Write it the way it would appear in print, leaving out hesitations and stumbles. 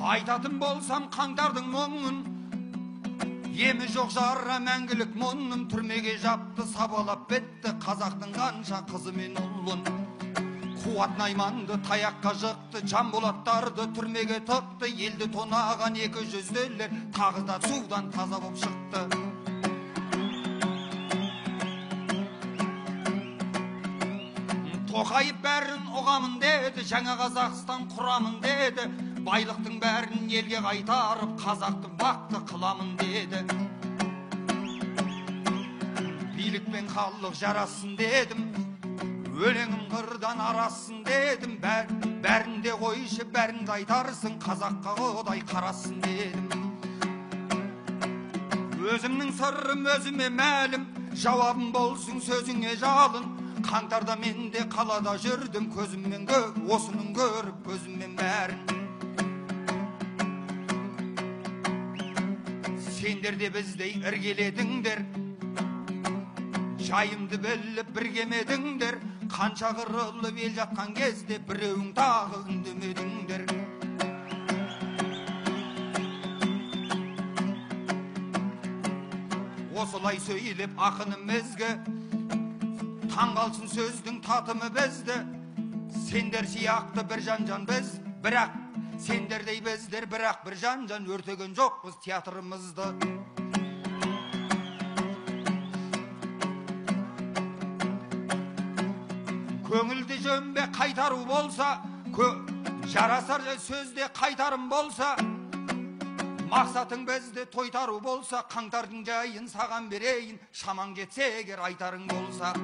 Айтатын болсам қаңтардың мұңын, емі жоқ жара мәңгілік мұңын. Түрмеге жапты, сабалап бетті қазақтың қанша қызы мен ұлын. Қуат Найманды таяққа жықты, Жанболаттарды түрмеге тықты. Елді тонаған 200-лер тағы да судан таза боп шықты. Тоқайып бәрін ұғамын деді, жаңа Қазақстан құрамын деді. Байлықтың бәрін елге қайтарып, қазақтың бақты қыламын деді. Билік пен халық жарасын дедім, өлеңім қырдан арасын дедім. Бәрінде қойшы, бәрінде айтарсың, қазаққа Құдай қарасын дедім. Өзімнің сырым өзіме мәлім, жауабым болсын сөзіңе жалын. Қаңтарда мен де қалада жүрдім, көзіммен осының көріп, көзіммен бәрін. Сендер де біздей іргеледіңдер, жайымды біліп біргемедіңдер. Қанша қырылып ел жатқан кезде біреуің тағы үндемедіңдер. Осылай сөйлеп ақыным ізгі, таңғалсын сөздің татымы бізді. Сендер сияқты бір жан біз, бірақ сендердей біздер бірақ бір жан өртеген жоқпыз театрымызды. Көңілді жөнбе қайтару болса, жарасар сөзде қайтарым болса, мақсатың бізді тойтару болса, қаңтардың жайын саған берейін, шамаң жетсе егер айтарың болса.